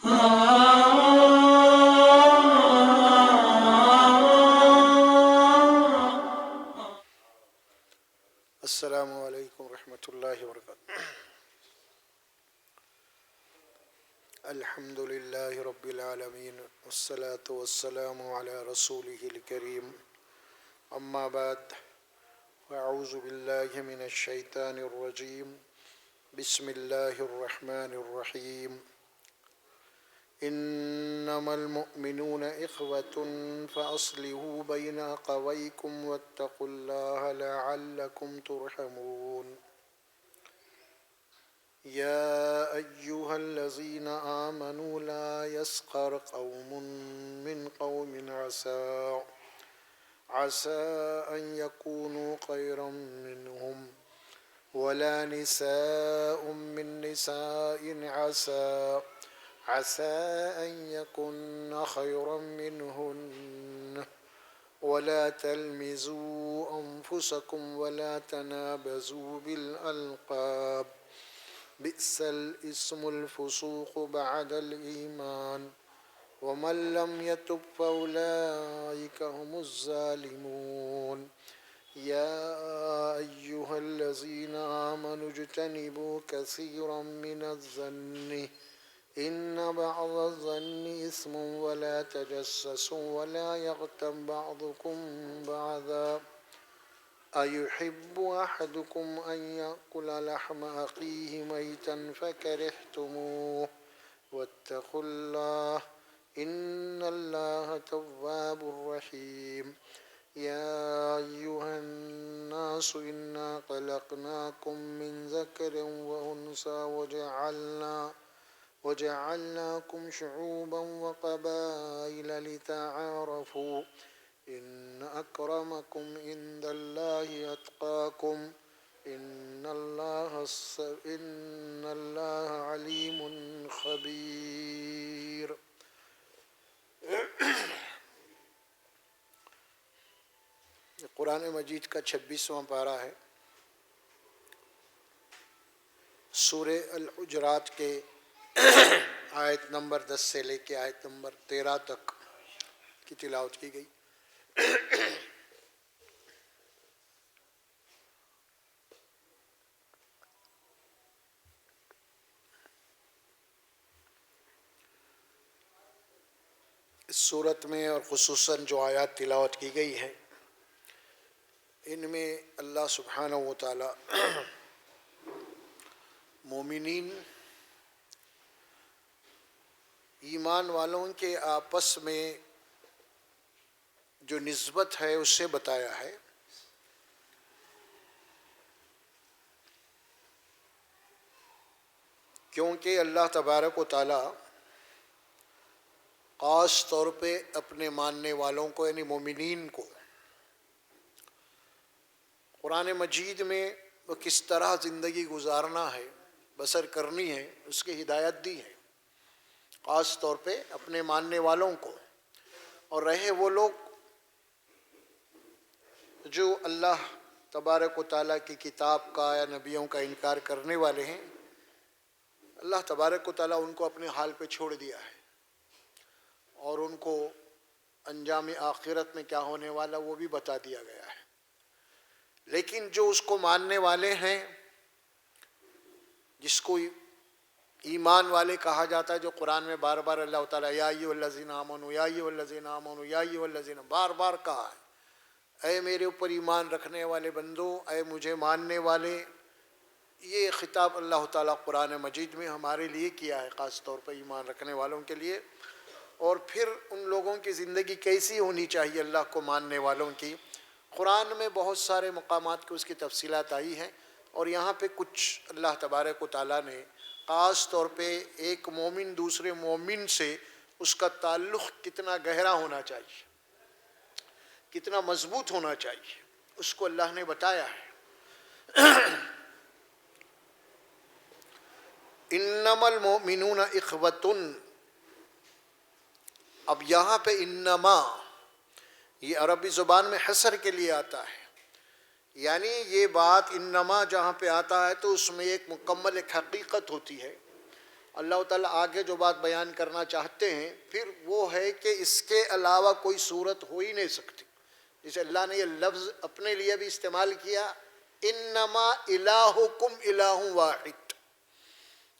السلام علیکم ورحمۃ اللہ وبرکاتہ۔ الحمد للہ رب العالمین والصلاة والسلام علی رسولہ الکریم، اما بعد فاعوذ باللہ من الشیطان الرجیم، بسم اللہ الرحمن الرحیم۔ انما المؤمنون اخوة فاصلحوا بین اخویکم واتقوا اللہ لعلکم ترحمون۔ یا ایہا الذین آمنوا لا یسخر قوم من قوم عسى ان یکونوا خیرا منہم ولا نساء من نساء عسى أن يكن خيرا منهن ولا تلمزوا أنفسكم ولا تنابزوا بالألقاب بئس الاسم الفسوق بعد الإيمان ومن لم يتب فأولئك هم الظالمون۔ يا أيها الذين آمنوا اجتنبوا كثيرا من الظن إن بعض الظن إثم ولا تجسسوا ولا يغتب بعضكم بعضا أيحب أحدكم أن يأكل لحم أخيه ميتا فكرهتموه واتقوا الله إن الله تواب رحيم۔ يا أيها الناس إنا خلقناكم من ذكر وأنثى وجعلناكم شعوبا وقبائل لتعارفوا إن أكرمكم عند الله أتقاكم إن الله عليم خبير۔ قرآن مجید کا 26واں پارہ ہے، سورہ الحجرات کے آیت نمبر 10 سے لے کے آیت نمبر 13 تک کی تلاوت کی گئی۔ اس صورت میں اور خصوصاً جو آیات تلاوت کی گئی ہیں، ان میں اللہ سبحانہ و تعالی مومنین ایمان والوں کے آپس میں جو نسبت ہے اس سے بتایا ہے۔ کیونکہ اللہ تبارک و تعالی خاص طور پہ اپنے ماننے والوں کو یعنی مومنین کو قرآن مجید میں وہ کس طرح زندگی گزارنا ہے، بسر کرنی ہے، اس کی ہدایت دی ہے، خاص طور پہ اپنے ماننے والوں کو۔ اور رہے وہ لوگ جو اللہ تبارک و تعالیٰ کی کتاب کا یا نبیوں کا انکار کرنے والے ہیں، اللہ تبارک و تعالیٰ ان کو اپنے حال پہ چھوڑ دیا ہے، اور ان کو انجام آخرت میں کیا ہونے والا وہ بھی بتا دیا گیا ہے۔ لیکن جو اس کو ماننے والے ہیں، جس کو ایمان والے کہا جاتا ہے، جو قرآن میں بار بار اللہ تعالیٰ یا ایھا الذین آمنوا یا ایھا الذین آمنوا یا ایھا الذین بار بار کہا ہے، اے میرے اوپر ایمان رکھنے والے بندو، اے مجھے ماننے والے، یہ خطاب اللہ تعالیٰ قرآن مجید میں ہمارے لیے کیا ہے، خاص طور پر ایمان رکھنے والوں کے لیے۔ اور پھر ان لوگوں کی زندگی کیسی ہونی چاہیے اللہ کو ماننے والوں کی، قرآن میں بہت سارے مقامات کی اس کی تفصیلات آئی ہیں، اور یہاں پہ کچھ اللہ تبارک و تعالیٰ نے خاص طور پہ ایک مومن دوسرے مومن سے اس کا تعلق کتنا گہرا ہونا چاہیے، کتنا مضبوط ہونا چاہیے، اس کو اللہ نے بتایا ہے۔ انما المؤمنون اخوۃ، اب یہاں پہ انما یہ عربی زبان میں حصر کے لیے آتا ہے، یعنی یہ بات انما جہاں پہ آتا ہے تو اس میں ایک مکمل ایک حقیقت ہوتی ہے اللہ تعالیٰ آگے جو بات بیان کرنا چاہتے ہیں پھر وہ ہے کہ اس کے علاوہ کوئی صورت ہو ہی نہیں سکتی. جسے اللہ نے یہ لفظ اپنے لیے بھی استعمال کیا، انما الہکم الہ واحد.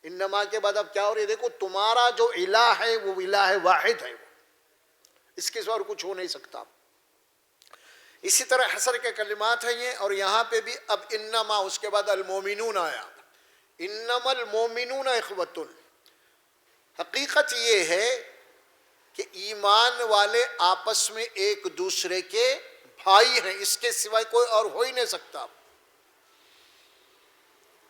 انما کے بعد اب کیا ہو رہی ہے؟ دیکھو تمہارا جو الہ ہے وہ الہ واحد ہے، اس کے سوا اور کچھ ہو نہیں سکتا. اسی طرح حصر کے کلمات ہیں یہ، اور یہاں پہ بھی اب انما اس کے بعد المومنون آیا. انما المومنون اخوۃ. حقیقت یہ ہے کہ ایمان والے آپس میں ایک دوسرے کے بھائی ہیں، اس کے سوائے کوئی اور ہو ہی نہیں سکتا.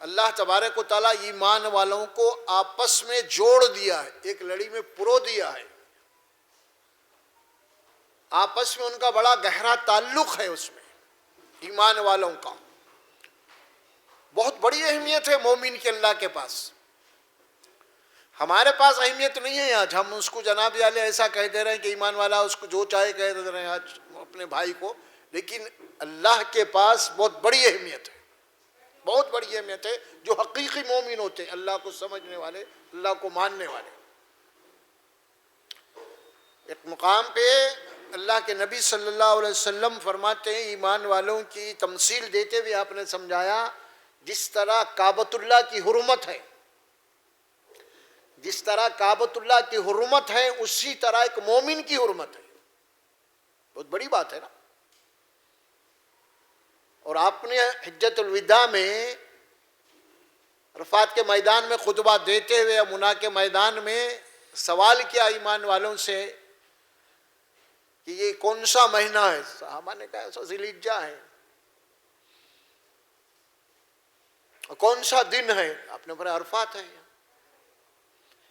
اللہ تبارک و تعالیٰ ایمان والوں کو آپس میں جوڑ دیا ہے، ایک لڑی میں پرو دیا ہے. آپس میں ان کا بڑا گہرا تعلق ہے، اس میں ایمان والوں کا بہت بڑی اہمیت ہے مومن کی اللہ کے پاس. ہمارے پاس اہمیت نہیں ہے آج، ہم اس کو جناب عالی ایسا کہہ دے رہے ہیں کہ ایمان والا اس کو جو چاہے کہہ دے رہے ہیں آج اپنے بھائی کو، لیکن اللہ کے پاس بہت بڑی اہمیت ہے، بہت بڑی اہمیت ہے. جو حقیقی مومن ہوتے ہیں، اللہ کو سمجھنے والے، اللہ کو ماننے والے. ایک مقام پہ اللہ کے نبی صلی اللہ علیہ وسلم فرماتے ہیں، ایمان والوں کی تمثیل دیتے ہوئے آپ نے سمجھایا جس طرح کعبۃ اللہ کی حرمت ہے، جس طرح کعبۃ اللہ کی حرمت ہے اسی طرح ایک مومن کی حرمت ہے. بہت بڑی بات ہے نا. اور آپ نے حجۃ الوداع میں عرفات کے میدان میں خطبہ دیتے ہوئے منی کے میدان میں سوال کیا ایمان والوں سے کہ یہ کون سا مہینہ ہے؟ صحابہ نے کہا ایسا ذی الحجہ ہے. کون سا دن ہے؟ آپ نے فرمایا عرفات ہے.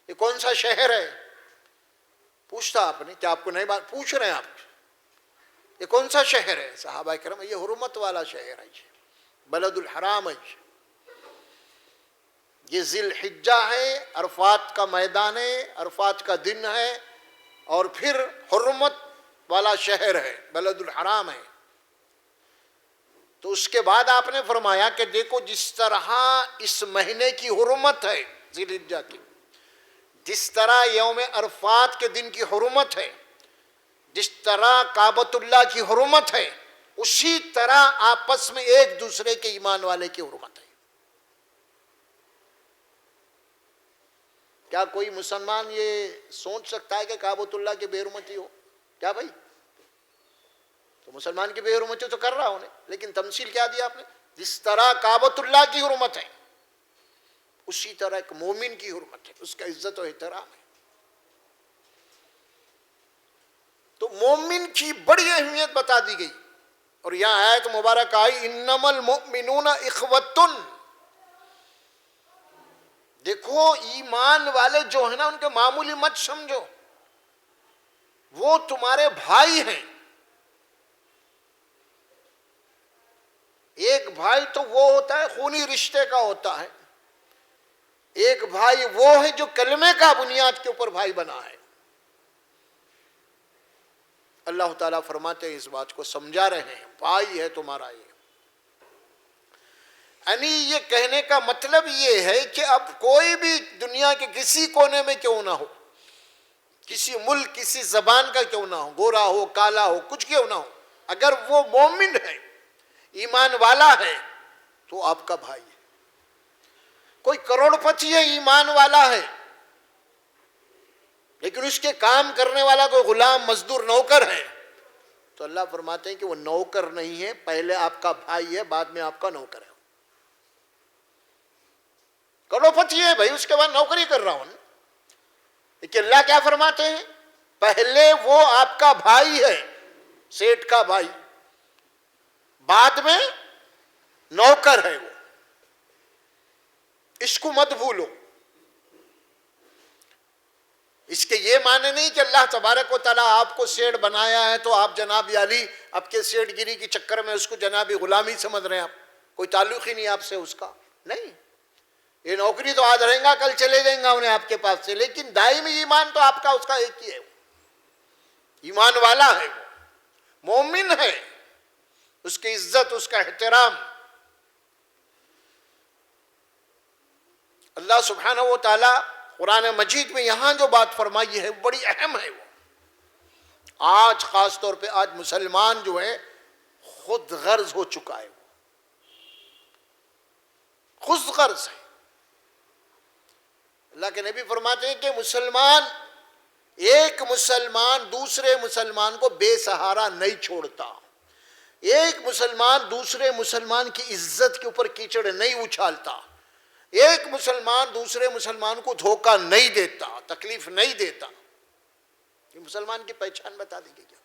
یہ کون سا شہر ہے؟ پوچھتا آپ نے، کیا آپ کو نہیں بات پوچھ رہے ہیں آپ؟ یہ کون سا شہر ہے؟ صحابہ کرام یہ حرمت والا شہر ہے، بلد الحرام ہے، یہ ذی الحجہ ہے، عرفات کا میدان ہے، عرفات کا دن ہے، اور پھر حرمت والا شہر ہے، بلد الحرام ہے. تو اس کے بعد آپ نے فرمایا کہ دیکھو جس طرح اس مہینے کی حرمت ہے ذی الحجہ کی، جس طرح یوم عرفات کے دن کی حرمت ہے، جس طرح کعبۃ اللہ کی حرمت ہے، اسی طرح آپس میں ایک دوسرے کے ایمان والے کی حرمت ہے. کیا کوئی مسلمان یہ سوچ سکتا ہے کہ کعبۃ اللہ کی بے حرمتی ہو؟ کیا بھائی؟ تو مسلمان کی بے حرمتی تو کر رہا ہوں، لیکن تمثیل کیا دیا آپ نے؟ جس طرح کعبۃ اللہ کی حرمت ہے اسی طرح ایک مومن کی حرمت ہے، اس کا عزت و احترام ہے. تو مومن کی بڑی اہمیت بتا دی گئی. اور یہاں آیت مبارک آئی انما المؤمنون اخوۃ. دیکھو ایمان والے جو ہیں نا ان کے معمولی مت سمجھو، وہ تمہارے بھائی ہیں. ایک بھائی تو وہ ہوتا ہے خونی رشتے کا ہوتا ہے، ایک بھائی وہ ہے جو کلمے کا بنیاد کے اوپر بھائی بنا ہے. اللہ تعالیٰ فرماتے ہیں اس بات کو سمجھا رہے ہیں، بھائی ہے تمہارا یہ. یعنی یہ کہنے کا مطلب یہ ہے کہ اب کوئی بھی دنیا کے کسی کونے میں کیوں نہ ہو، کسی ملک کسی زبان کا کیوں نہ ہو، گورا ہو کالا ہو کچھ کیوں نہ ہو، اگر وہ مومن ہے ایمان والا ہے تو آپ کا بھائی ہے. کوئی کروڑ پتی ہے ایمان والا ہے لیکن اس کے کام کرنے والا کوئی غلام مزدور نوکر ہے تو اللہ فرماتے ہیں کہ وہ نوکر نہیں ہے، پہلے آپ کا بھائی ہے بعد میں آپ کا نوکر ہے. کروڑ پتی ہے بھائی، اس کے بعد نوکری کر رہا ہوں، لیکن اللہ کیا فرماتے ہیں؟ پہلے وہ آپ کا بھائی ہے، سیٹ کا بھائی، بعد میں نوکر ہے وہ. اس کو مت بھولو. اس کے یہ معنی نہیں کہ اللہ تبارک و تعالیٰ آپ کو سیٹ بنایا ہے تو آپ جناب علی آپ کے سیٹ گیری کے چکر میں اس کو جنابی غلامی سمجھ رہے ہیں. آپ کوئی تعلق ہی نہیں آپ سے اس کا. نہیں، یہ نوکری تو آج رہیں گا کل چلے جائیں گا انہیں آپ کے پاس سے، لیکن دائمی ایمان تو آپ کا اس کا ایک ہی ہے. ایمان والا ہے، مومن ہے، اس کی عزت اس کا احترام. اللہ سبحانہ و تعالی قرآن مجید میں یہاں جو بات فرمائی ہے بڑی اہم ہے. وہ آج خاص طور پہ آج مسلمان جو ہے خود غرض ہو چکا ہے, خود غرض ہے. اللہ کے نبی فرماتے ہیں کہ ایک مسلمان دوسرے مسلمان کو بے سہارا نہیں چھوڑتا, ایک مسلمان دوسرے مسلمان کی عزت کے اوپر کیچڑ نہیں اچھالتا, ایک مسلمان دوسرے مسلمان کو دھوکہ نہیں دیتا, تکلیف نہیں دیتا. یہ مسلمان کی پہچان بتا دی گئی. کیا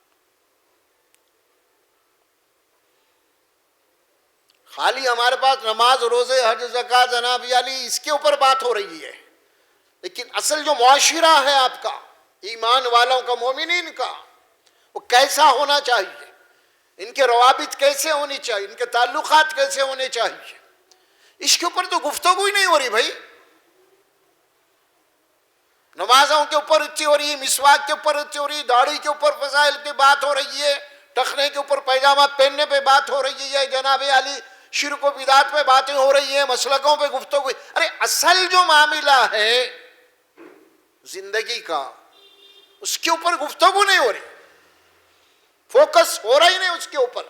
خالی ہمارے پاس نماز, روزے, حج, زکوٰۃ, جناب علی اس کے اوپر بات ہو رہی ہے, لیکن اصل جو معاشرہ ہے آپ کا, ایمان والوں کا, مومنین کا, وہ کیسا ہونا چاہیے, ان کے روابط کیسے ہونی چاہیے, ان کے تعلقات کیسے ہونے چاہیے, اس کے اوپر تو گفتگو ہی نہیں ہو رہی بھائی. نمازوں کے اوپر اتنی ہو رہی ہے, مسواک کے اوپر اتنی ہو رہی ہے, داڑھی کے اوپر فضائل کی بات ہو رہی ہے, ٹخنے کے اوپر پیجامہ پہننے پہ بات ہو رہی ہے, جناب علی شرک و بدعت پہ باتیں ہو رہی ہیں, مسلکوں پہ گفتگو. ارے اصل جو معاملہ ہے زندگی کا, اس کے اوپر گفتگو نہیں ہو رہی, فوکس ہو رہا ہی نہیں اس کے اوپر,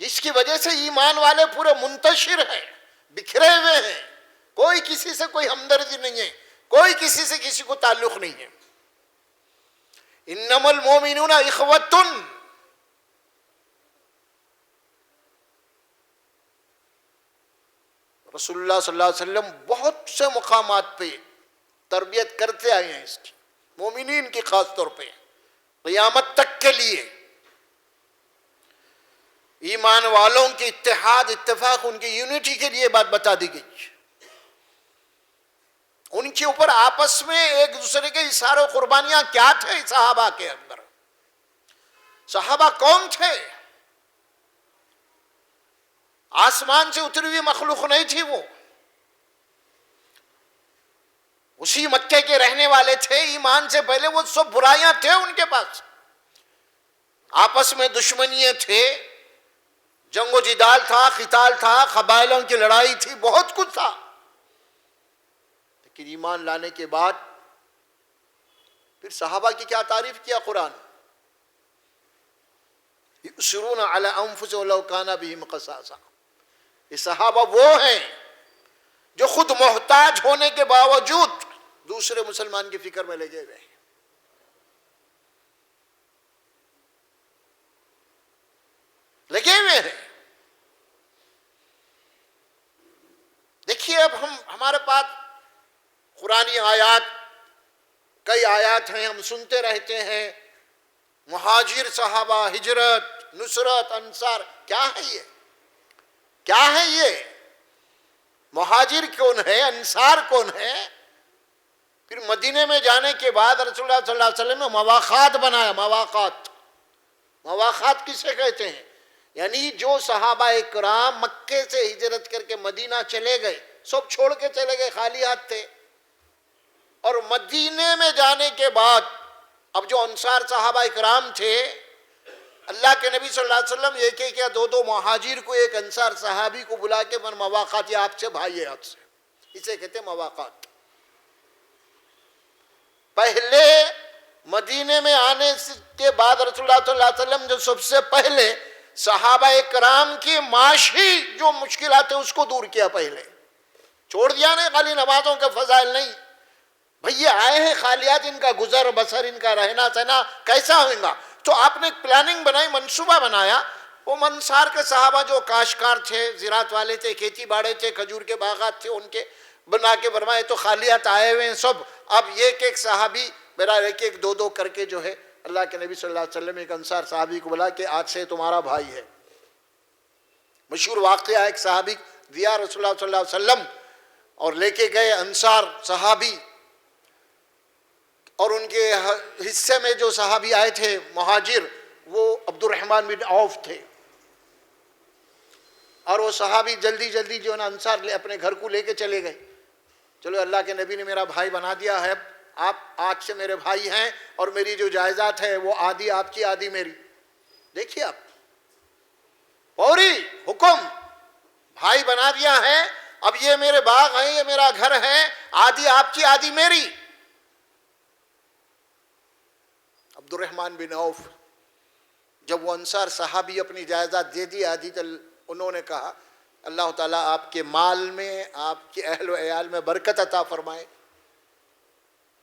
جس کی وجہ سے ایمان والے پورے منتشر ہیں, بکھرے ہوئے ہیں, کوئی کسی سے کوئی ہمدردی نہیں ہے, کوئی کسی سے کسی کو تعلق نہیں ہے. انما المؤمنون اخوۃ, رسول اللہ صلی اللہ علیہ وسلم بہت سے مقامات پہ تربیت کرتے آئے ہیں اس کی, مومنین کی خاص طور پہ قیامت تک کے لیے. ایمان والوں کے اتحاد, اتفاق, ان کی یونٹی کے لیے بات بتا دی گئی. ان کے اوپر آپس میں ایک دوسرے کے اشارے و قربانیاں کیا تھے صحابہ کے اندر. صحابہ کون تھے؟ آسمان سے اتری ہوئی مخلوق نہیں تھی, وہ اسی مکے کے رہنے والے تھے. ایمان سے پہلے وہ سب برائیاں تھے ان کے پاس, آپس میں دشمنیاں تھے, جنگ و جدال تھا, قتال تھا, قبائلوں کی لڑائی تھی, بہت کچھ تھا. لیکن ایمان لانے کے بعد پھر صحابہ کی کیا تعریف کیا قرآن, یؤثرون علی انفسہم ولو کان بہم خصاصہ. یہ صحابہ وہ ہیں جو خود محتاج ہونے کے باوجود دوسرے مسلمان کی فکر میں لگے ہوئے ہیں. لگے ہوئے ہیں. دیکھیے اب ہمارے پاس قرآنی آیات, کئی آیات ہیں, ہم سنتے رہتے ہیں, مہاجر صحابہ, ہجرت, نصرت, انصار. کیا ہے یہ, کیا ہے یہ؟ مہاجر کون ہے, انصار کون ہے؟ پھر مدینے میں جانے کے بعد رسول اللہ صلی اللہ علیہ وسلم نے مواقعات بنایا. مواقعات کسے کہتے ہیں؟ یعنی جو صحابہ اکرام مکے سے ہجرت کر کے مدینہ چلے گئے, سب چھوڑ کے چلے گئے, خالی ہاتھ تھے, اور مدینے میں جانے کے بعد اب جو انصار صحابہ اکرام تھے, اللہ کے نبی صلی اللہ علیہ وسلم ایک ایک یا دو مہاجر کو, ایک انصار صحابی کو بلا کے من مواقعات, یہ آپ سے بھائی ہے, آپ سے, اسے کہتے ہیں مواقعات. پہلے مدینے میں آنے کے بعد رسول اللہ صلی اللہ علیہ وسلم جو سب سے پہلے صحابہ اکرام کی معاشی جو مشکلات ہیں اس کو دور کیا. پہلے چھوڑ دیا نہیں, خالی نمازوں کے فضائل نہیں, بھئی یہ آئے ہیں خالیات, ان کا گزر بسر, ان کا رہنا سہنا کیسا ہوگا. تو آپ نے ایک پلاننگ بنائی, منصوبہ بنایا. وہ انصار کے صحابہ جو کاشتکار تھے, زراعت والے تھے, کھیتی باڑے تھے, کھجور کے باغات تھے, ان کے بنا کے فرمائے تو خالیات آئے ہوئے ہیں سب. اب ایک ایک صحابی میرا ایک ایک دو کر کے جو ہے اللہ کے نبی صلی اللہ علیہ وسلم ایک انصار صحابی کو بلا کہ آج سے تمہارا بھائی ہے. مشہور واقعہ ایک صحابی دیا رسول اللہ صلی اللہ علیہ وسلم, اور لے کے گئے انصار صحابی, اور ان کے حصے میں جو صحابی آئے تھے مہاجر, وہ عبد الرحمن بن عوف تھے. اور وہ صحابی جلدی جلدی جو ہے نا انصار اپنے گھر کو لے کے چلے گئے. چلو اللہ کے نبی نے میرا بھائی بنا دیا ہے, آپ آج سے میرے بھائی ہیں, اور میری جو جائیداد ہے وہ آدھی آپ کی آدھی میری. دیکھیے آپ, فوری حکم, بھائی بنا دیا ہے اب یہ میرے باغ ہیں، یہ میرا گھر ہے، آدھی آپ کی آدھی میری. عبد الرحمن بن عوف جب وہ انصار صحابی اپنی جائیداد دے دی آدھی، تو انہوں نے کہا اللہ تعالیٰ آپ کے مال میں، آپ کے اہل و عیال میں برکت عطا فرمائے،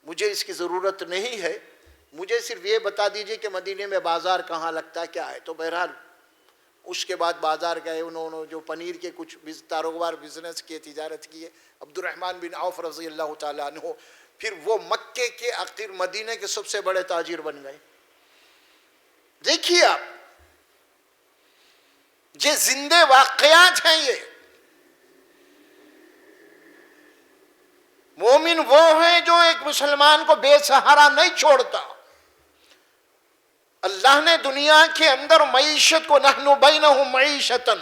مجھے اس کی ضرورت نہیں ہے، مجھے صرف یہ بتا دیجئے کہ مدینے میں بازار کہاں لگتا ہے، کیا ہے. تو بہرحال اس کے بعد بازار گئے، انہوں نے جو پنیر کے کچھ کاروبار بزنس کیے، تجارت کیے. عبد الرحمن بن عوف رضی اللہ تعالیٰ عنہ پھر وہ مکے کے آخر مدینے کے سب سے بڑے تاجر بن گئے. دیکھیے آپ، یہ زندے واقعات ہیں. یہ مومن وہ ہیں جو ایک مسلمان کو بے سہارا نہیں چھوڑتا. اللہ نے دنیا کے اندر معیشت کو نحن بینہم معیشتاً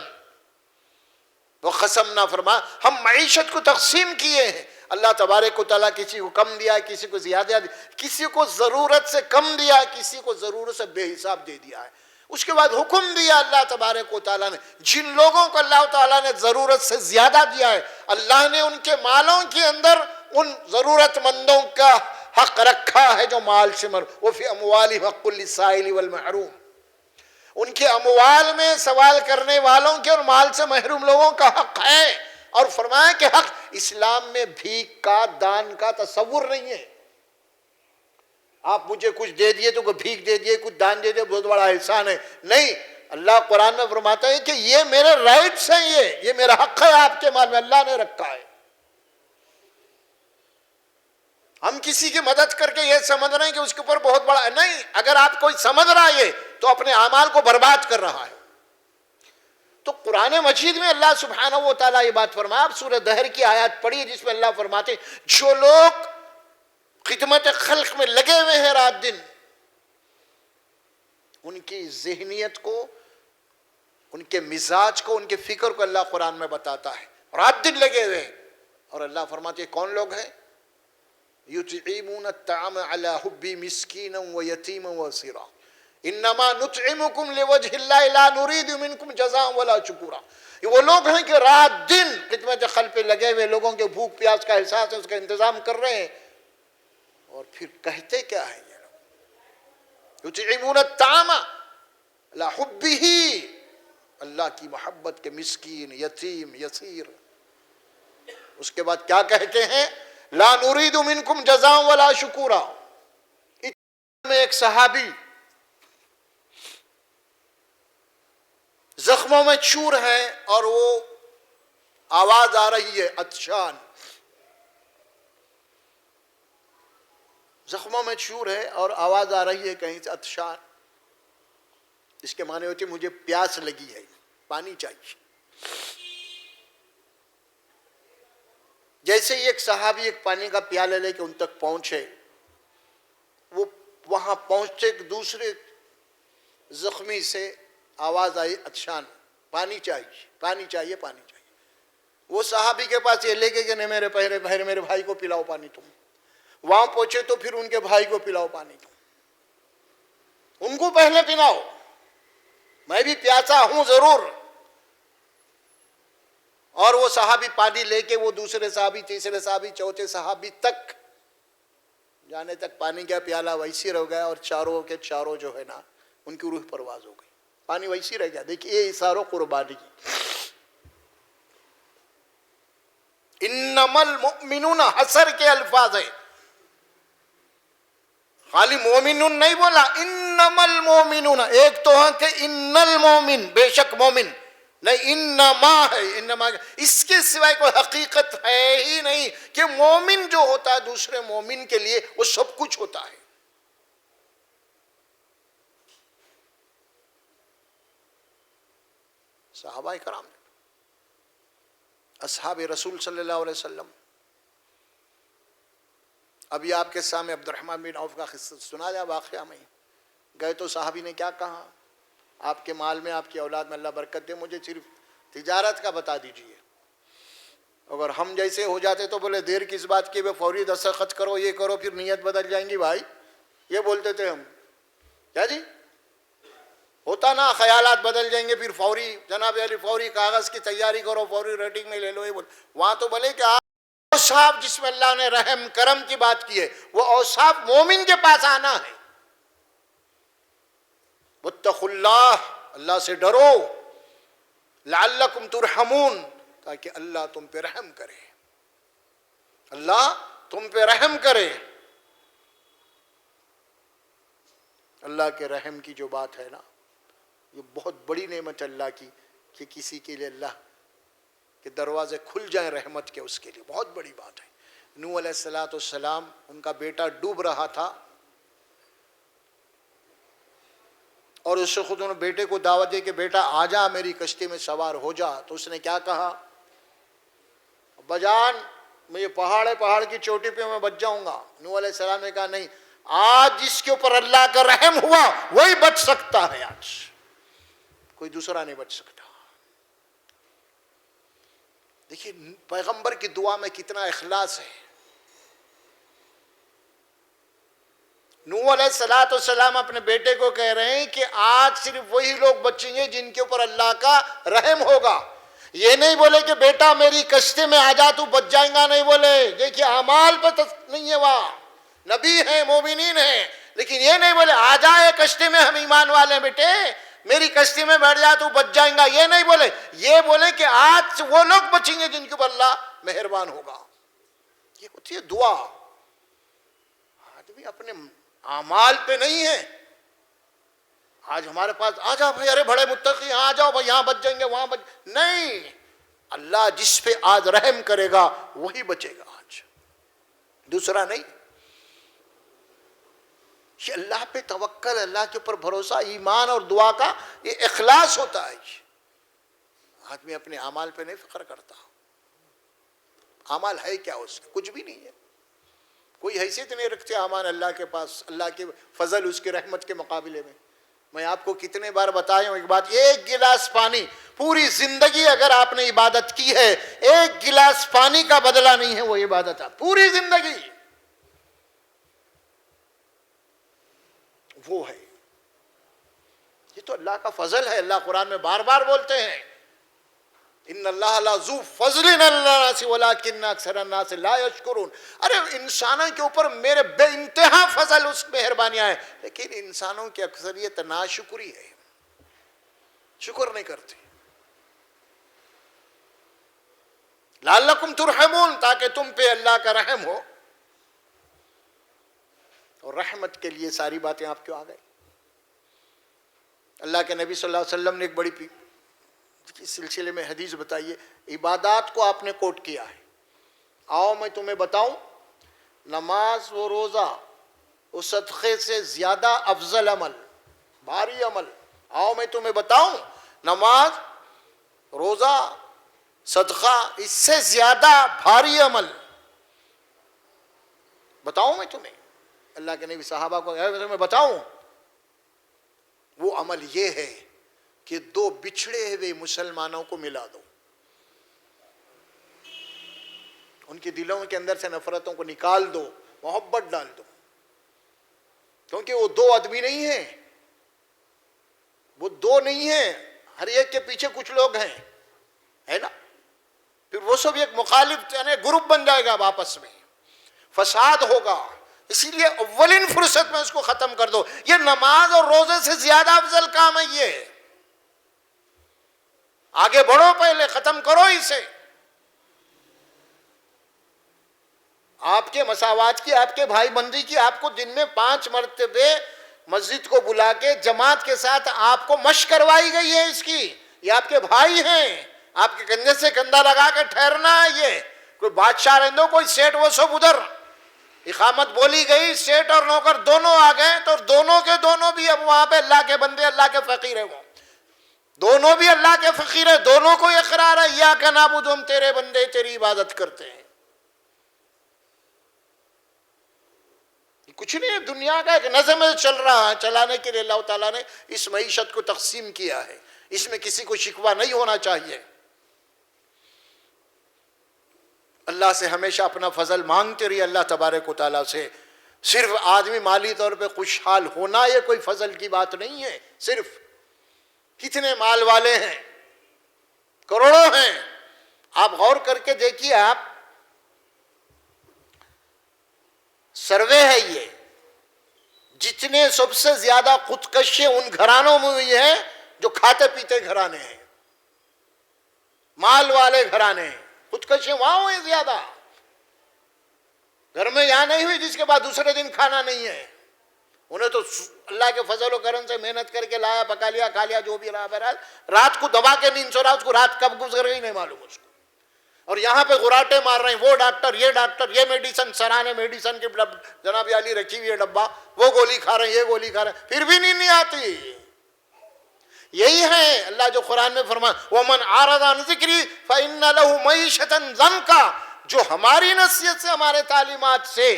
وقسمنا فرما، ہم معیشت کو تقسیم کیے ہیں. اللہ تبارک و تعالیٰ کسی کو کم دیا، کسی کو زیادہ دیا، کسی کو ضرورت سے کم دیا، کسی کو ضرورت سے بے حساب دے دیا ہے. اس کے بعد حکم دیا اللہ تبارک و تعالیٰ نے، جن لوگوں کو اللہ تعالیٰ نے ضرورت سے زیادہ دیا ہے، اللہ نے ان کے مالوں کے اندر ان ضرورت مندوں کا حق رکھا ہے جو مال سے وفی اموالہم حق للسائل والمحروم. ان کے اموال میں سوال کرنے والوں کے اور مال سے محروم لوگوں کا حق ہے. اور فرمایا کہ حق اسلام میں بھیک کا، دان کا تصور نہیں ہے. آپ مجھے کچھ دے دیے تو کوئی بھیک دے دیے، کچھ دان دے دیے، بہت بڑا احسان ہے. نہیں، اللہ قرآن میں فرماتا ہے کہ یہ میرے رائٹس ہیں، یہ میرا حق ہے آپ کے مال میں، اللہ نے رکھا ہے. ہم کسی کی مدد کر کے یہ سمجھ رہے ہیں کہ اس کے اوپر بہت بڑا نہیں. اگر آپ کوئی سمجھ رہا ہے تو اپنے اعمال کو برباد کر رہا ہے. تو قرآن مجید میں اللہ سبحانہ و تعالیٰ یہ بات فرمایا. آپ سورہ دہر کی آیات پڑھیے جس میں اللہ فرماتے ہیں جو لوگ خدمت خلق میں لگے ہوئے ہیں رات دن، ان کی ذہنیت کو، ان کے مزاج کو، ان کے فکر کو اللہ قرآن میں بتاتا ہے. رات دن لگے ہوئے ہیں. اور اللہ فرماتے ہیں کون لوگ ہیں؟ یطعمون الطعام علی حبہ مسکینا ویتیما واسیرا انما نطعمکم لوجہ اللہ لا نرید منکم جزاء ولا شکورا. یہ وہ لوگ ہیں کہ رات دن خدمت خلق پہ لگے ہوئے، لوگوں کے بھوک پیاس کا احساس ہے، اس کا انتظام کر رہے ہیں. اور پھر کہتے کیا ہیں یہ لوگ؟ یطعمون الطعام علی حبہ، اللہ کی محبت کے مسکین، یتیم، یسیر. اس کے بعد کیا کہتے ہیں؟ لا نرید منکم جزاء ولا شکورا. میں ایک صحابی زخموں میں چور ہے اور وہ آواز آ رہی ہے عطشان. زخموں میں چور ہے اور آواز آ رہی ہے کہیں سے عطشان. اس کے معنی ہوتے مجھے پیاس لگی ہے، پانی چاہیے. جیسے ہی ایک صحابی ایک پانی کا پیالہ لے کے ان تک پہنچے، وہ وہاں پہنچے کہ دوسرے زخمی سے آواز آئی عطشان، پانی چاہیے، پانی چاہیے، پانی چاہیے. وہ صحابی کے پاس یہ لے کے کہ نہیں میرے پہلے میرے بھائی کو پلاؤ پانی تم. وہاں پہنچے تو پھر ان کے بھائی کو پلاؤ پانی تم، ان کو پہلے پلاؤ، میں بھی پیاسا ہوں ضرور. اور وہ صحابی پانی لے کے وہ دوسرے صحابی، تیسرے صحابی، چوتھے صحابی تک جانے تک پانی کا پیالہ ویسی رہ گیا. اور چاروں کے چاروں جو ہے نا ان کی روح پرواز ہو گئی، پانی ویسی رہ گیا. دیکھیے یہ اثار و قربانی. انما المؤمنون حسر کے الفاظ ہیں، خالی مومنون نہیں بولا، انما المؤمنون. ایک تو ہے کہ ان المؤمن، بے شک مومن، نہیں انما ہے. انما اس کے سوائے کوئی حقیقت ہے ہی نہیں کہ مومن جو ہوتا ہے دوسرے مومن کے لیے وہ سب کچھ ہوتا ہے. صحابہ کرام، اصحاب رسول صلی اللہ علیہ وسلم. ابھی آپ کے سامنے عبد الرحمن بن عوف کا قصہ سنا جا. واقعہ میں گئے تو صحابی نے کیا کہا؟ آپ کے مال میں، آپ کی اولاد میں اللہ برکت دے، مجھے صرف تجارت کا بتا دیجئے. اگر ہم جیسے ہو جاتے تو بولے دیر کس بات کی، فوری دستخط کرو، یہ کرو، پھر نیت بدل جائیں گی. بھائی یہ بولتے تھے ہم، کیا جی ہوتا نا خیالات بدل جائیں گے پھر فوری جناب علی فوری کاغذ کی تیاری کرو فوری ریٹنگ میں لے لو. یہ بول وہاں تو بولے کہ اوصاف جس میں اللہ نے رحم کرم کی بات کی ہے وہ اوصاف مومن کے پاس آنا ہے. واتقوا اللہ، اللہ سے ڈرو، لعلکم ترحمون، تاکہ اللہ تم پہ رحم کرے، اللہ تم پہ رحم کرے. اللہ کے رحم کی جو بات ہے نا، یہ بہت بڑی نعمت اللہ کی کہ کسی کے لیے اللہ کے دروازے کھل جائیں رحمت کے، اس کے لیے بہت بڑی بات ہے. نوح علیہ السلام ان کا بیٹا ڈوب رہا تھا اور اس سے خود انہوں نے بیٹے کو دعوت دی کہ بیٹا آ جا میری کشتی میں سوار ہو جا. تو اس نے کیا کہا؟ ابا جان میں یہ پہاڑ ہے، پہاڑ کی چوٹی پہ میں بچ جاؤں گا. نوح علیہ السلام نے کہا نہیں، آج جس کے اوپر اللہ کا رحم ہوا وہی بچ سکتا ہے، آج کوئی دوسرا نہیں بچ سکتا. دیکھیے پیغمبر کی دعا میں کتنا اخلاص ہے. نوح علیہ السلام اپنے بیٹے کو کہہ رہے ہیں کہ آج صرف وہی لوگ بچیں گے جن کے اوپر اللہ کا رحم ہوگا. یہ نہیں بولے کہ بیٹا میری کشتی میں آ جا تو بچ جائیں گا، نہیں بولے. دیکھیے اعمال پہ نہیں ہے، وہاں نبی ہیں مومنین ہیں، لیکن یہ نہیں بولے آ جائے کشتی میں، ہم ایمان والے بیٹے میری کشتی میں بیٹھ جا تو بچ جائیں گا. یہ نہیں بولے، یہ بولے کہ آج وہ لوگ بچیں گے جن کے اوپر اللہ مہربان ہوگا. یہ ہوتی ہے دعا. آدمی اپنے اعمال پہ نہیں ہے. آج ہمارے پاس آ جاؤ بھائی، ارے بڑے متقی آ جاؤ بھائی، یہاں بچ جائیں گے وہاں بچ، نہیں. اللہ جس پہ آج رحم کرے گا وہی بچے گا، آج دوسرا نہیں. یہ اللہ پہ توکل، اللہ کے اوپر بھروسہ، ایمان اور دعا کا یہ اخلاص ہوتا ہے. آدمی اپنے اعمال پہ نہیں فخر کرتا. اعمال ہے کیا اس کا؟ کچھ بھی نہیں ہے، کوئی حیثیت نہیں رکھتے اعمال اللہ کے پاس، اللہ کے فضل اس کے رحمت کے مقابلے میں. میں آپ کو کتنے بار بتایا ہوں ایک بات، ایک گلاس پانی، پوری زندگی اگر آپ نے عبادت کی ہے، ایک گلاس پانی کا بدلہ نہیں ہے وہ عبادت ہے. پوری زندگی وہ ہے. یہ تو اللہ کا فضل ہے. اللہ قرآن میں بار بار بولتے ہیں ان اللہ لذو فضل علی الناس ولکن اکثر الناس لا یشکرون. ارے انسانوں کے اوپر میرے بے انتہا فضل، اس مہربانیاں ہیں، لیکن انسانوں کی اکثریت ناشکری ہے، شکر نہیں کرتے. لعلکم ترحمون، تاکہ تم پہ اللہ کا رحم ہو. اور رحمت کے لیے ساری باتیں آپ کیوں آ گئی؟ اللہ کے نبی صلی اللہ علیہ وسلم نے ایک بڑی اس سلسلے میں حدیث بتائیے. عبادات کو آپ نے کوٹ کیا ہے. آؤ میں تمہیں بتاؤں، نماز و روزہ و صدقے سے زیادہ افضل عمل، بھاری عمل. آؤ میں تمہیں بتاؤں، نماز، روزہ، صدقہ، اس سے زیادہ بھاری عمل بتاؤں میں تمہیں. اللہ کے نبی صحابہ کو میں بتاؤں، وہ عمل یہ ہے کہ دو بچھڑے ہوئے مسلمانوں کو ملا دو، ان کے دلوں کے اندر سے نفرتوں کو نکال دو، محبت ڈال دو. کیونکہ وہ دو آدمی نہیں ہیں، وہ دو نہیں ہیں، ہر ایک کے پیچھے کچھ لوگ ہیں، ہے نا. پھر وہ سب ایک مخالف یعنی گروپ بن جائے گا، آپس میں فساد ہوگا. اسی لیے اولین فرصت میں اس کو ختم کر دو. یہ نماز اور روزے سے زیادہ افضل کام ہے. یہ آگے بڑھو، پہلے ختم کرو اسے. آپ کے مساوات کی، آپ کے بھائی بندی کی، آپ کو دن میں 5 مرتبے مسجد کو بلا کے جماعت کے ساتھ آپ کو مشق کروائی گئی ہے اس کی. یہ آپ کے بھائی ہیں، آپ کے کندھے سے کندھا لگا کے ٹھہرنا ہے. یہ کوئی بادشاہ رہندو، کوئی سیٹ وہ سب ادھر. اقامت بولی گئی، سیٹ اور نوکر دونوں آ گئے، تو دونوں کے دونوں بھی اب وہاں پہ اللہ کے بندے، اللہ کے فقیر ہیں. وہ دونوں بھی اللہ کے فقیر ہیں، دونوں کو اقرار ہے یا کہ نعبد، ہم تیرے بندے تیری عبادت کرتے ہیں. کچھ نہیں، دنیا کا ایک نظم چل رہا ہے، چلانے کے لیے اللہ تعالیٰ نے اس معیشت کو تقسیم کیا ہے. اس میں کسی کو شکوہ نہیں ہونا چاہیے. اللہ سے ہمیشہ اپنا فضل مانگتے رہیے، اللہ تبارک و تعالیٰ سے. صرف آدمی مالی طور پہ خوشحال ہونا یہ کوئی فضل کی بات نہیں ہے. صرف کتنے مال والے ہیں، کروڑوں ہیں. آپ غور کر کے دیکھیے، آپ سروے ہے یہ، جتنے سب سے زیادہ خودکشی ان گھرانوں میں ہوئی ہے جو کھاتے پیتے گھرانے ہیں، مال والے گھرانے ہیں. خودکشی وہاں ہوئی زیادہ، گھر میں یہاں نہیں ہوئی جس کے بعد دوسرے دن کھانا نہیں ہے. انہیں تو اللہ کے فضل و کرم سے محنت کر کے لایا، پکا لیا، کھا لیا، جو بھی رہا. بہرحال رات کو دبا کے نیند سو رہا، اس کو رات کب گزر گئی نہیں معلوم اس کو. اور یہاں پہ غراٹے مار رہے ہیں، وہ ڈاکٹر، یہ میڈیسن، سرانے میڈیسن کی جناب علی رکھی ہوئی ہے ڈبہ، وہ گولی کھا رہے ہیں، یہ گولی کھا رہے ہیں، پھر بھی نیند نہیں آتی. یہی ہے اللہ جو قرآن میں فرمایا وَمَنْ عَارَضَ عَنْ ذِكْرِي فَإِنَّ لَهُ مَعِيشَةً ضَنْكًا. جو ہماری نصیحت سے، ہمارے تعلیمات سے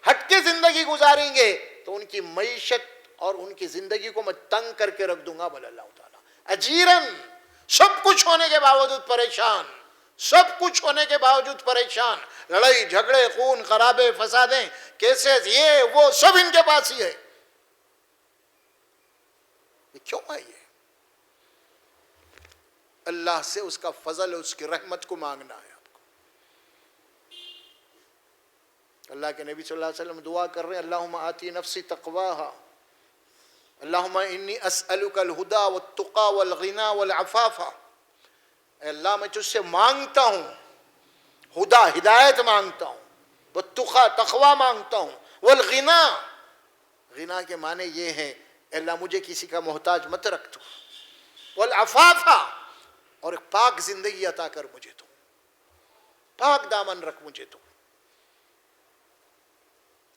ہٹ کے زندگی گزاریں گے تو ان کی معیشت اور ان کی زندگی کو میں تنگ کر کے رکھ دوں گا. بولے اللہ تعالیٰ اجیرن، سب کچھ ہونے کے باوجود پریشان، سب کچھ ہونے کے باوجود پریشان. لڑائی جھگڑے، خون خرابے، فسادیں، کیسز، یہ وہ سب ان کے پاس ہی ہے. یہ کیوں ہے؟ یہ اللہ سے اس کا فضل، اس کی رحمت کو مانگنا ہے آپ کو. اللہ کے نبی صلی اللہ علیہ وسلم دعا کر رہے ہیں اللہم آتی نفسی تقواہا، اللہم انی اسألک الہدا والتقا والغنا والعفافا. اے اللہ میں تجھ سے مانگتا ہوں ہدا، ہدایت مانگتا ہوں، والتقا، تقوی مانگتا ہوں، والغنا، غنا کے معنی یہ ہے اے اللہ مجھے کسی کا محتاج مت رکھ تو، والعفافا، اور ایک پاک زندگی عطا کر مجھے تو، پاک دامن رکھ مجھے تو.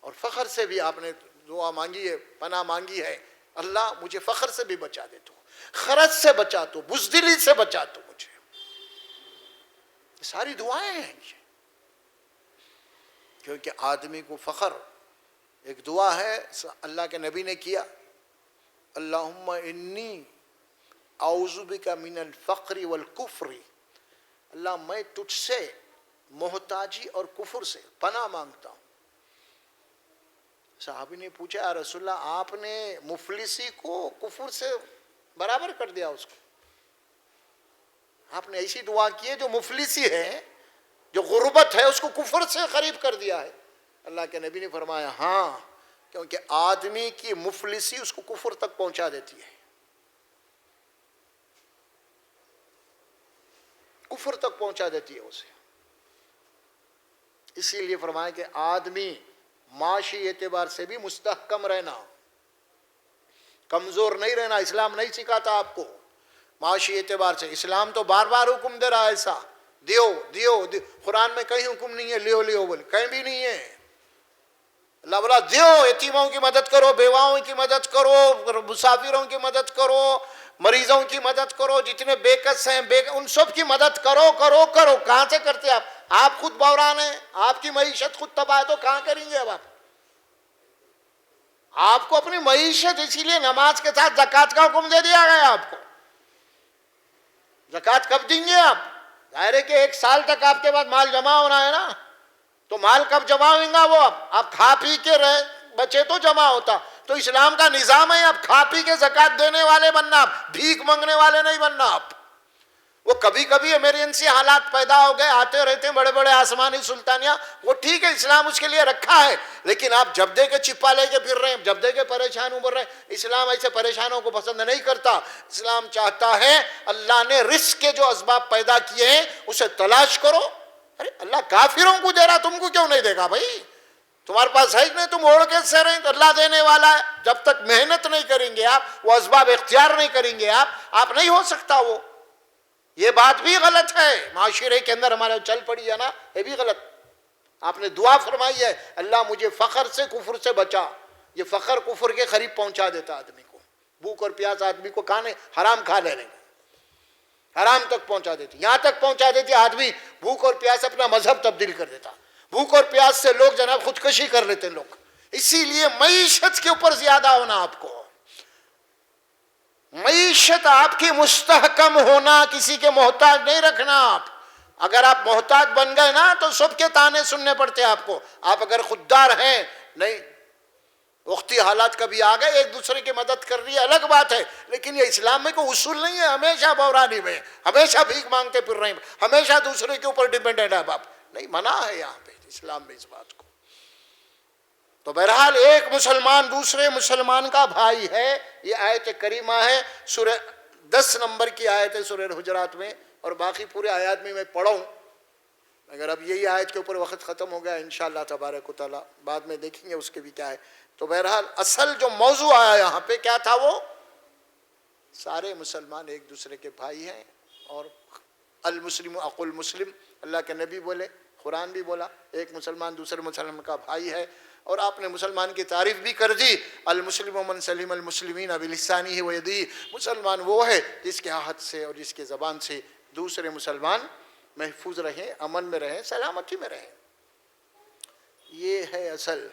اور فخر سے بھی آپ نے دعا مانگی ہے، پناہ مانگی ہے، اللہ مجھے فخر سے بھی بچا دے تو، خرچ سے بچا تو، بزدلی سے بچا تو مجھے. یہ ساری دعائیں ہیں یہ. کیونکہ آدمی کو فخر، ایک دعا ہے اللہ کے نبی نے کیا، اللہم انی اعوذ بک من الفقر والکفر. اللہ میں تجھ سے محتاجی اور کفر سے پناہ مانگتا ہوں. صحابی نے پوچھا یا رسول اللہ آپ نے مفلسی کو کفر سے برابر کر دیا، اس کو آپ نے ایسی دعا کی ہے جو مفلسی ہے، جو غربت ہے، اس کو کفر سے قریب کر دیا ہے. اللہ کے نبی نے فرمایا ہاں، کیونکہ آدمی کی مفلسی اس کو کفر تک پہنچا دیتی ہے، کفر تک پہنچا دیتی ہے اسے. اسی لیے فرمایا کہ آدمی معاشی اعتبار سے بھی مستحکم رہنا، کمزور نہیں رہنا. اسلام نہیں سکھاتا آپ کو معاشی اعتبار سے. اسلام تو بار بار حکم دے رہا ہے ایسا، دیو دیو دیو. قرآن میں کہیں حکم نہیں ہے لیو لیو بولے، کہیں بھی نہیں ہے. اللہ بولا دیو، یتیموں کی مدد کرو، بیواؤں کی مدد کرو، مسافروں کی مدد کرو، مریضوں کی مدد کرو، جتنے بے کس ہیں ان سب کی مدد کرو کرو کرو. کہاں سے کرتے آپ؟ آپ خود بحران ہیں، آپ کی معیشت خود تباہ ہے، تو کہاں کریں گے اب آپ کو اپنی معیشت. اسی لیے نماز کے ساتھ زکوٰۃ کا حکم دے دیا گیا آپ کو. زکوٰۃ کب دیں گے آپ؟ ظاہر ہے کہ 1 سال تک آپ کے پاس مال جمع ہونا ہے نا، تو مال کب جمع ہوئیں گا؟ وہ آپ کھا پی کے بچے تو جمع ہوتا. تو اسلام کا نظام ہے آپ کھا پی کے زکوٰۃ دینے والے بننا، آپ بھیک مانگنے والے نہیں بننا. آپ وہ کبھی کبھی ایمرجنسی حالات پیدا ہو گئے، آتے رہتے ہیں بڑے بڑے آسمانی سلطانیاں، وہ ٹھیک ہے، اسلام اس کے لیے رکھا ہے. لیکن آپ جب دے کے چپا لے کے پھر رہے ہیں، جب دے کے پریشان ابھر رہے ہیں. اسلام ایسے پریشانوں کو پسند نہیں کرتا. اسلام چاہتا ہے اللہ نے رزق کے جو اسباب پیدا کیے ہیں اسے تلاش کرو. ارے اللہ کافروں کو دے رہا، تم کو کیوں نہیں دے گا بھائی؟ تمہارے پاس ہے نہیں، تم اوڑھ کے سہ رہے ہیں، تو اللہ دینے والا ہے. جب تک محنت نہیں کریں گے آپ، وہ اسباب اختیار نہیں کریں گے آپ نہیں ہو سکتا وہ. یہ بات بھی غلط ہے، معاشرے کے اندر ہمارے چل پڑی ہے نا، یہ بھی غلط. آپ نے دعا فرمائی ہے اللہ مجھے فخر سے، کفر سے بچا. یہ فخر کفر کے قریب پہنچا دیتا آدمی کو. بھوک اور پیاس آدمی کو کھانے حرام کھا لینے کا، حرام تک پہنچا دیتی. یہاں تک پہنچا دیتی آدمی بھوک اور پیاس اپنا مذہب تبدیل کر دیتا. بھوک اور پیاس سے لوگ جناب خودکشی کر لیتے ہیں لوگ. اسی لیے معیشت کے اوپر زیادہ ہونا، آپ کو معیشت آپ کی مستحکم ہونا، کسی کے محتاج نہیں رکھنا. آپ اگر آپ محتاج بن گئے نا تو سب کے تانے سننے پڑتے آپ کو. آپ اگر خوددار ہیں، نہیں وقتی حالات کبھی آ گئے ایک دوسرے کی مدد کر رہی ہے الگ بات ہے، لیکن یہ اسلام میں کوئی اصول نہیں ہے ہمیشہ بحرانی میں، ہمیشہ بھیک مانگتے پھر رہے ہیں، ہمیشہ دوسرے کے اوپر ڈیپینڈنٹ ہے باپ، نہیں، منع ہے یہاں پہ اسلام میں اس بات کو۔ تو بہرحال ایک مسلمان دوسرے مسلمان کا بھائی ہے، یہ آیت کریمہ ہے، سورہ 10 نمبر کی آیت ہے سورہ حجرات میں، اور باقی پورے آیات میں پڑھوں، اگر اب یہی آیت کے اوپر وقت ختم ہو گیا انشاءاللہ تبارک و تعالیٰ بعد میں دیکھیں گے اس کے بھی کیا ہے۔ تو بہرحال اصل جو موضوع آیا یہاں پہ کیا تھا، وہ سارے مسلمان ایک دوسرے کے بھائی ہیں، اور المسلم اخو المسلم، اللہ کے نبی بولے، قرآن بھی بولا، ایک مسلمان دوسرے مسلمان کا بھائی ہے، اور آپ نے مسلمان کی تعریف بھی کر دی، المسلم من سلم المسلمین بلسانہ ویدہ، مسلمان وہ ہے جس کے ہاتھ سے اور جس کے زبان سے دوسرے مسلمان محفوظ رہیں، امن میں رہیں، سلامتی میں رہیں۔ یہ ہے اصل۔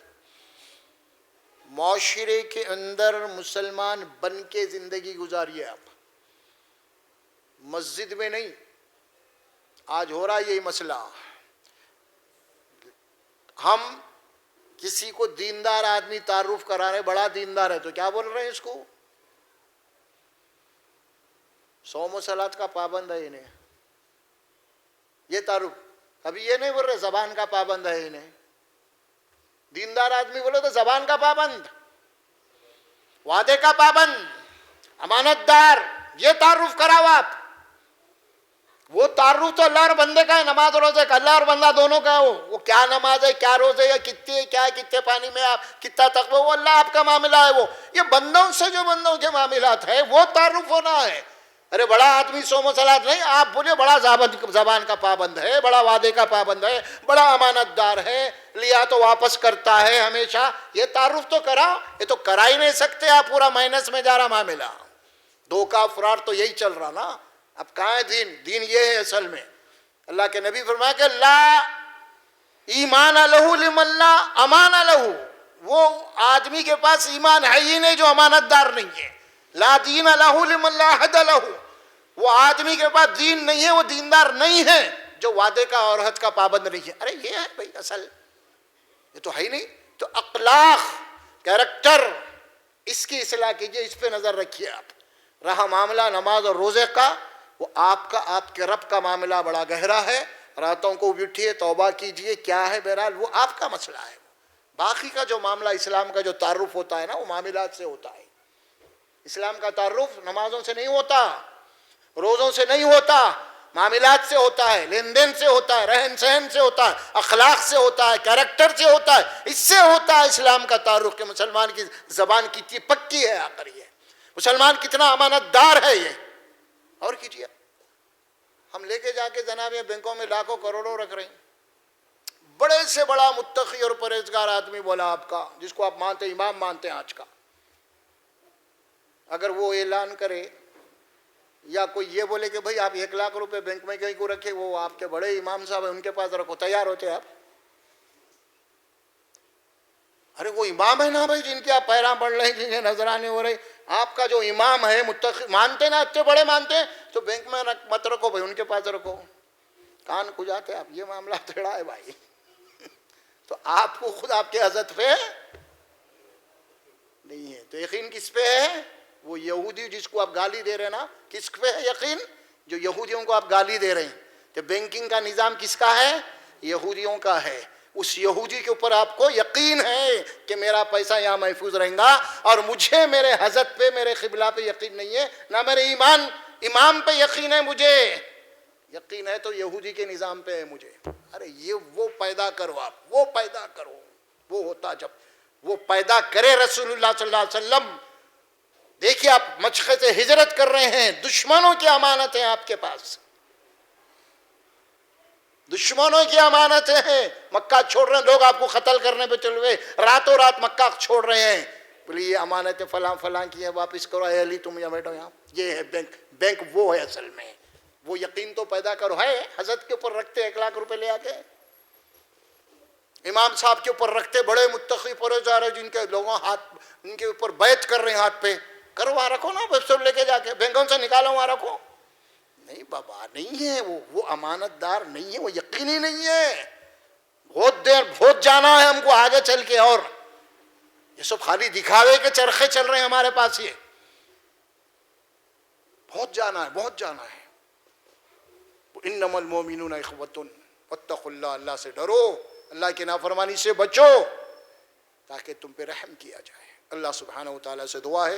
معاشرے کے اندر مسلمان بن کے زندگی گزاریے آپ، مسجد میں نہیں۔ آج ہو رہا یہی مسئلہ، ہم کسی کو دیندار آدمی تعارف کرا رہے، بڑا دیندار ہے تو کیا بول رہے ہیں اس کو؟ صوم و صلات کا پابند ہے انہیں، یہ تعارف۔ کبھی یہ نہیں بول رہے زبان کا پابند ہے انہیں، دیندار آدمی بولے تو زبان کا پابند، وعدے کا پابند، امانت دار، یہ تعارف کراؤ آپ۔ وہ تعارف تو اللہ اور بندے کا ہے، نماز اور روزے کا، اللہ اور بندہ دونوں کا ہے۔ وہ کیا نماز ہے، کیا روزے ہے، کتنے پانی میں آپ کتنا تقوی، وہ اللہ آپ کا معاملہ ہے۔ وہ یہ بندوں سے جو بندوں کے معاملات ہے وہ تعارف ہونا ہے۔ ارے بڑا آدمی صوم و صلات نہیں، آپ بولے بڑا زبان کا پابند ہے، بڑا وعدے کا پابند ہے، بڑا امانت دار ہے، لیا تو واپس کرتا ہے ہمیشہ، یہ تعارف تو کراؤ۔ یہ تو کرا ہی نہیں سکتے آپ، پورا مائنس میں جا رہا معاملہ، دھوکہ فراڈ تو یہی چل رہا نا۔ اب کہاں ہے دین؟ دین یہ ہے اصل میں۔ اللہ کے نبی فرمایا کہ لا ایمان لہ لمن لا امان لہ، وہ آدمی کے پاس ایمان ہے ہی نہیں جو امانت دار نہیں ہے۔ لا دین لہ لمن لا عہد لہ، وہ آدمی کے پاس دین نہیں ہے، وہ دیندار نہیں ہے جو وعدے کا اور عہد کا پابند نہیں ہے۔ ارے یہ ہے بھائی اصل، یہ تو ہے ہی نہیں۔ تو اخلاق، کیریکٹر، اس کی اصلاح کیجئے، اس پہ نظر رکھیے آپ۔ رہا معاملہ نماز اور روزے کا، وہ آپ کے رب کا معاملہ بڑا گہرا ہے، راتوں کو اٹھیے، توبہ کیجئے، کیا ہے بہرحال وہ آپ کا مسئلہ ہے۔ باقی کا جو معاملہ اسلام کا جو تعارف ہوتا ہے نا، وہ معاملات سے ہوتا ہے۔ اسلام کا تعارف نمازوں سے نہیں ہوتا، روزوں سے نہیں ہوتا، معاملات سے ہوتا ہے، لین دین سے ہوتا ہے، رہن سہن سے ہوتا ہے، اخلاق سے ہوتا ہے، کیریکٹر سے ہوتا ہے، اس سے ہوتا ہے اسلام کا تعارف کہ مسلمان کی زبان کتنی پکی ہے، آخر یہ مسلمان کتنا امانت دار ہے۔ یہ اور کیجیے، ہم لے کے جا کے جناب یہ بینکوں میں لاکھوں کروڑوں رکھ رہے ہیں۔ بڑے سے بڑا متقی اور پرہیزگار آدمی بولا آپ کا، جس کو آپ مانتے، امام مانتے ہیں آج کا، اگر وہ اعلان کرے یا کوئی یہ بولے کہ بھائی آپ 1,00,000 روپے بینک میں کہیں کو رکھے، وہ آپ کے بڑے امام صاحب ہیں ان کے پاس رکھو، تیار ہوتے آپ؟ ارے وہ امام ہے نا بھائی، جن کے آپ پیراں پڑھ رہے ہیں، جن کے نذرانے ہو رہے، آپ کا جو امام ہے متقی مانتے نا، اتنے بڑے مانتے ہیں، تو بینک میں مت رکھو بھائی، ان کے پاس رکھو۔ کان کھجاتے آپ، یہ معاملہ ٹیڑھا ہے بھائی۔ تو آپ کو خود آپ کے حضرت پہ نہیں ہے، تو یقین کس پہ ہے؟ وہ یہودی جس کو آپ گالی دے رہے ہیں نا، کس پہ ہے یقین؟ جو یہودیوں کو آپ گالی دے رہے ہیں۔ کہ بینکنگ کا نظام کس کا ہے؟ یہودیوں کا ہے۔ اس یہودی کے اوپر آپ کو یقین ہے کہ میرا پیسہ یہاں محفوظ رہے گا، اور مجھے میرے حضرت پہ، میرے قبلہ پہ یقین نہیں ہے، نہ میرے امام پہ یقین ہے، مجھے یقین ہے تو یہودی کے نظام پہ ہے مجھے۔ ارے یہ وہ پیدا کرو آپ، وہ پیدا کرو، وہ ہوتا جب وہ پیدا کرے رسول اللہ صلی اللہ علیہ وسلم۔ دیکھیے آپ مشرق سے ہجرت کر رہے ہیں، دشمنوں کی امانت ہے آپ کے پاس، دشمنوں کی امانتیں ہیں، مکہ چھوڑ رہے ہیں، لوگ آپ کو قتل کرنے پہ چل ہوئے، راتوں رات مکہ چھوڑ رہے ہیں، بولے یہ امانتیں فلاں فلاں کی ہیں، واپس کرو، اے علی تم یہاں بیٹھو یہاں۔ یہ ہے بینک وہ ہے اصل میں، وہ یقین تو پیدا کرو۔ ہے حضرت کے اوپر رکھتے 1,00,000 روپے لے آ کے، امام صاحب کے اوپر رکھتے، بڑے متقی پرہیزگار ہیں جن کے لوگوں ہاتھ ان کے اوپر بیعت کر رہے ہیں ہاتھ پہ، کرو وہاں رکھو نا، ویب لے کے جا کے بینکوں سے نکالو وہاں رکھو۔ نہیں بابا، نہیں ہے وہ امانت دار نہیں ہے، وہ یقینی نہیں ہے۔ بہت دیر بہت جانا ہے ہم کو آگے چل کے، اور یہ سب خالی دکھاوے کے چرخے چل رہے ہیں ہمارے پاس. یہ بہت جانا ہے، بہت جانا ہے. انما المؤمنون اخوۃ واتقوا اللہ، اللہ سے ڈرو، اللہ کی نافرمانی سے بچو تاکہ تم پہ رحم کیا جائے. اللہ سبحانہ و تعالیٰ سے دعا ہے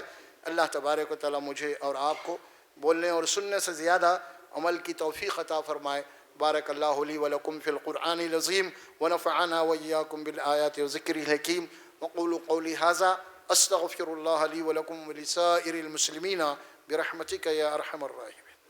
اللہ تبارک و تعالیٰ مجھے اور آپ کو بولنے اور سننے سے زیادہ عمل کی توفیق عطا فرمائے. بارک اللہ لی ولکم فی القرآن العظیم ونفعنا وإیاکم بالآیات وذکر الحکیم. وقولوا قولی ھذا استغفر اللہ لی ولکم ولسائر المسلمین برحمتک یا ارحم الراحمین.